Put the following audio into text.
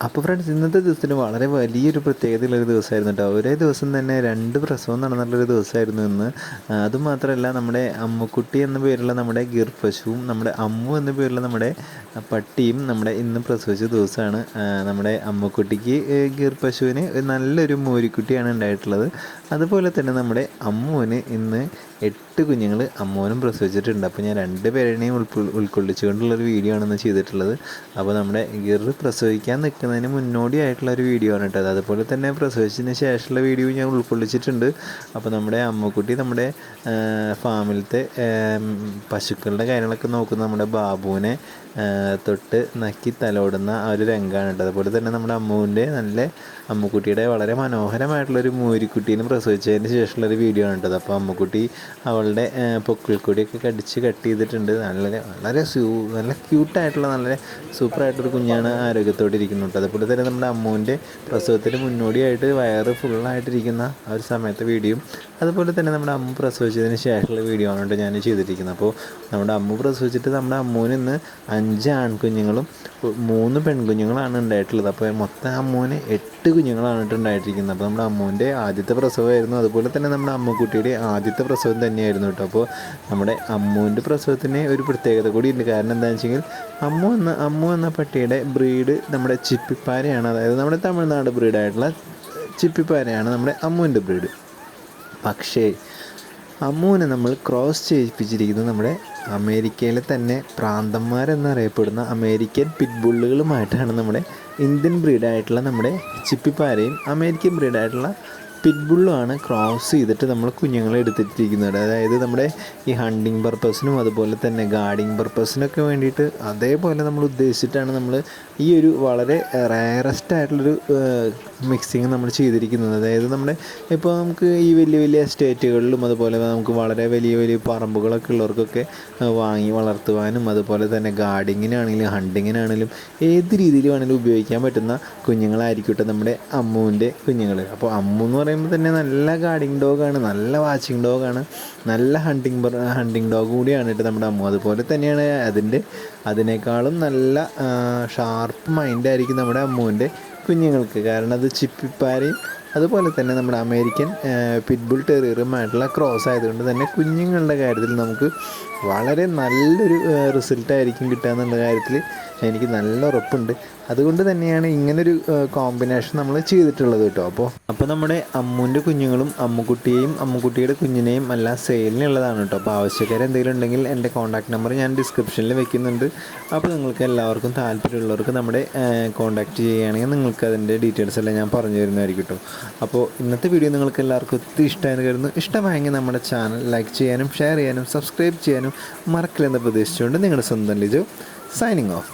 അപ്പോൾ ഫ്രണ്ട്സ്, ഇന്നത്തെ ദിവസത്തിന് വളരെ വലിയൊരു പ്രത്യേകതയുള്ളൊരു ദിവസമായിരുന്നു കേട്ടോ. ഒരേ ദിവസം തന്നെ 2 പ്രസവം നടന്നിട്ടുള്ളൊരു ദിവസമായിരുന്നു ഇന്ന്. അതുമാത്രമല്ല, നമ്മുടെ അമ്മുക്കുട്ടി എന്ന പേരുള്ള നമ്മുടെ ഗിർ പശുവും നമ്മുടെ അമ്മു എന്ന പേരുള്ള നമ്മുടെ പട്ടിയും നമ്മുടെ ഇന്ന് പ്രസവിച്ച ദിവസമാണ്. നമ്മുടെ അമ്മുക്കുട്ടിക്ക് ഗിർ പശുവിന് നല്ലൊരു മോരിക്കുട്ടിയാണ് ഉണ്ടായിട്ടുള്ളത്. അതുപോലെ തന്നെ നമ്മുടെ അമ്മുവിന് ഇന്ന് 8 കുഞ്ഞുങ്ങൾ അമ്മുവിനും പ്രസവിച്ചിട്ടുണ്ട്. അപ്പോൾ ഞാൻ 2 പേരെയും ഉൾക്കൊള്ളിച്ചുകൊണ്ടുള്ളൊരു വീഡിയോ ആണ് ഇന്ന് ചെയ്തിട്ടുള്ളത്. അപ്പോൾ നമ്മുടെ ഗിർ പ്രസവിക്കാൻ നിൽക്കുന്നതിന് മുന്നോടിയായിട്ടുള്ളൊരു വീഡിയോ ആണ് കേട്ടോ. അതുപോലെ തന്നെ പ്രസവിച്ചതിന് ശേഷമുള്ള വീഡിയോ ഞാൻ ഉൾക്കൊള്ളിച്ചിട്ടുണ്ട്. അപ്പോൾ നമ്മുടെ അമ്മുക്കുട്ടി നമ്മുടെ ഫാമിലത്തെ പശുക്കളുടെ കാര്യങ്ങളൊക്കെ നോക്കുന്ന നമ്മുടെ ബാബുവിനെ തൊട്ട് നക്കി തലോടുന്ന ആ ഒരു രംഗമാണ് കേട്ടോ. അതുപോലെ തന്നെ നമ്മുടെ അമ്മുക്കുട്ടിയുടെ വളരെ മനോഹരമായിട്ടുള്ളൊരു മൂരിക്കുട്ടീനെ പ്രസവിച്ചതിന് ശേഷമുള്ളൊരു വീഡിയോ ആണ് കേട്ടത്. അപ്പോൾ അമ്മുക്കുട്ടി അവളുടെ പൊക്കിൾക്കൊടിയൊക്കെ കട്ട് ചെയ്തിട്ടുണ്ട്. നല്ല ക്യൂട്ടായിട്ടുള്ള നല്ല സൂപ്പറായിട്ടൊരു കുഞ്ഞാണ് ആരോഗ്യത്തോടെ ഇരിക്കുന്നുണ്ട്. അതുപോലെ തന്നെ നമ്മുടെ അമ്മുവിൻ്റെ പ്രസവത്തിന് മുന്നോടിയായിട്ട് വയറ് ഫുള്ളായിട്ടിരിക്കുന്ന ആ ഒരു സമയത്തെ വീഡിയോയും അതുപോലെ തന്നെ നമ്മുടെ അമ്മ പ്രസവിച്ചതിന് ശേഷമുള്ള വീഡിയോ ആണ് ഞാൻ ചെയ്തിരിക്കുന്നത്. അപ്പോൾ നമ്മുടെ അമ്മ പ്രസവിച്ചിട്ട് നമ്മുടെ അമ്മുവിന് ഇന്ന് 5 ആൺകുഞ്ഞുങ്ങളും 3 പെൺകുഞ്ഞുങ്ങളാണ് ഉണ്ടായിട്ടുള്ളത്. അപ്പോൾ മൊത്തം അമ്മുവിന് 8 കുഞ്ഞുങ്ങളാണ് ഉണ്ടായിട്ടിരിക്കുന്നത്. അപ്പോൾ നമ്മുടെ അമ്മുവിൻ്റെ ആദ്യത്തെ പ്രസവമായിരുന്നു. അതുപോലെ തന്നെ നമ്മുടെ അമ്മുക്കുട്ടിയുടെ ആദ്യത്തെ പ്രസവം തന്നെയായിരുന്നു കേട്ടോ. അപ്പോൾ നമ്മുടെ അമ്മുവിൻ്റെ പ്രസവത്തിന് ഒരു പ്രത്യേകത കൂടി ഉണ്ട്. കാരണം എന്താണെന്ന് വെച്ചെങ്കിൽ അമ്മു എന്ന പട്ടിയുടെ ബ്രീഡ് നമ്മുടെ ചിപ്പിപ്പാരയാണ്. അതായത് നമ്മുടെ തമിഴ്നാട് ബ്രീഡായിട്ടുള്ള ചിപ്പിപ്പാരയാണ് നമ്മുടെ അമ്മുവിൻ്റെ ബ്രീഡ്. പക്ഷേ അമ്മുവിനെ നമ്മൾ ക്രോസ് ചെയ്യിപ്പിച്ചിരിക്കുന്നത് നമ്മുടെ അമേരിക്കയിലെ തന്നെ പ്രാന്തന്മാരെന്നറിയപ്പെടുന്ന അമേരിക്കൻ പിറ്റ്ബുള്ളുകളുമായിട്ടാണ്. നമ്മുടെ ഇന്ത്യൻ ബ്രീഡായിട്ടുള്ള നമ്മുടെ ചിപ്പിപ്പാരയും അമേരിക്കൻ ബ്രീഡായിട്ടുള്ള പിറ്റ്ബുള്ളുമാണ് ക്രോസ് ചെയ്തിട്ട് നമ്മൾ കുഞ്ഞുങ്ങളെ എടുത്തിട്ടിരിക്കുന്നത്. അതായത് നമ്മുടെ ഈ ഹണ്ടിങ് പർപ്പസിനും അതുപോലെ തന്നെ ഗാർഡിങ് പർപ്പസിനൊക്കെ വേണ്ടിയിട്ട് അതേപോലെ നമ്മൾ ഉദ്ദേശിച്ചിട്ടാണ് നമ്മൾ ഈ ഒരു വളരെ റയറസ്റ്റ് ആയിട്ടുള്ളൊരു മിക്സിങ് നമ്മൾ ചെയ്തിരിക്കുന്നത്. അതായത് നമ്മുടെ ഇപ്പോൾ നമുക്ക് ഈ വലിയ എസ്റ്റേറ്റുകളിലും അതുപോലെ നമുക്ക് വളരെ വലിയ പറമ്പുകളൊക്കെ ഉള്ളവർക്കൊക്കെ വാങ്ങി വളർത്തുവാനും അതുപോലെ തന്നെ ഗാർഡിങ്ങിനാണെങ്കിലും ഹണ്ടിങ്ങിനാണെങ്കിലും ഏത് രീതിയിൽ വേണമെങ്കിലും ഉപയോഗിക്കാൻ പറ്റുന്ന കുഞ്ഞുങ്ങളായിരിക്കട്ടെ നമ്മുടെ അമ്മുവിൻ്റെ കുഞ്ഞുങ്ങൾ. അപ്പോൾ അമ്മു എന്ന് പറയുമ്പോൾ തന്നെ നല്ല ഗാർഡിങ് ഡോഗാണ്, നല്ല വാച്ചിങ് ഡോഗാണ്, നല്ല ഹണ്ടിങ് ഡോഗ് കൂടിയാണ് കേട്ടോ നമ്മുടെ അമ്മു. അതുപോലെ തന്നെയാണ് അതിനേക്കാളും നല്ല ഷാർപ്പ് മൈൻഡായിരിക്കും നമ്മുടെ അമ്മുവിൻ്റെ കുഞ്ഞുങ്ങൾക്ക്. കാരണം അത് ചിപ്പിപ്പാരയും അതുപോലെ തന്നെ നമ്മുടെ അമേരിക്കൻ പിറ്റ്ബുൾ ടെറിയറുമായിട്ടുള്ള ക്രോസ് ആയതുകൊണ്ട് തന്നെ കുഞ്ഞുങ്ങളുടെ കാര്യത്തിൽ നമുക്ക് വളരെ നല്ലൊരു റിസൾട്ടായിരിക്കും കിട്ടുക എന്നുള്ള കാര്യത്തിൽ എനിക്ക് നല്ല ഉറപ്പുണ്ട്. അതുകൊണ്ട് തന്നെയാണ് ഇങ്ങനൊരു കോമ്പിനേഷൻ നമ്മൾ ചെയ്തിട്ടുള്ളത് കേട്ടോ. അപ്പോൾ നമ്മുടെ അമ്മുവിൻ്റെ കുഞ്ഞുങ്ങളും അമ്മുക്കുട്ടിയുടെ കുഞ്ഞിനെയും എല്ലാം സെയിലിനുള്ളതാണ് കേട്ടോ. അപ്പോൾ ആവശ്യക്കാർ എന്തെങ്കിലും ഉണ്ടെങ്കിൽ എൻ്റെ കോൺടാക്ട് നമ്പർ ഞാൻ ഡിസ്ക്രിപ്ഷനിൽ വെക്കുന്നുണ്ട്. അപ്പോൾ നിങ്ങൾക്ക് എല്ലാവർക്കും താല്പര്യമുള്ളവർക്ക് നമ്മുടെ കോൺടാക്റ്റ് ചെയ്യുകയാണെങ്കിൽ നിങ്ങൾക്ക് അതിൻ്റെ ഡീറ്റെയിൽസ് എല്ലാം ഞാൻ പറഞ്ഞു തരുന്നതായിരിക്കും കേട്ടോ. അപ്പോൾ ഇന്നത്തെ വീഡിയോ നിങ്ങൾക്ക് എല്ലാവർക്കും ഒത്തിരി ഇഷ്ടമായെന്ന് കരുതുന്നു. ഇഷ്ടമായെങ്കിൽ നമ്മുടെ ചാനൽ ലൈക്ക് ചെയ്യാനും ഷെയർ ചെയ്യാനും സബ്സ്ക്രൈബ് ചെയ്യാനും മറക്കില്ലെന്ന് പ്രതീക്ഷിച്ചുകൊണ്ട് നിങ്ങളുടെ സ്വന്തം ലിജോ സൈനിങ് ഓഫ്.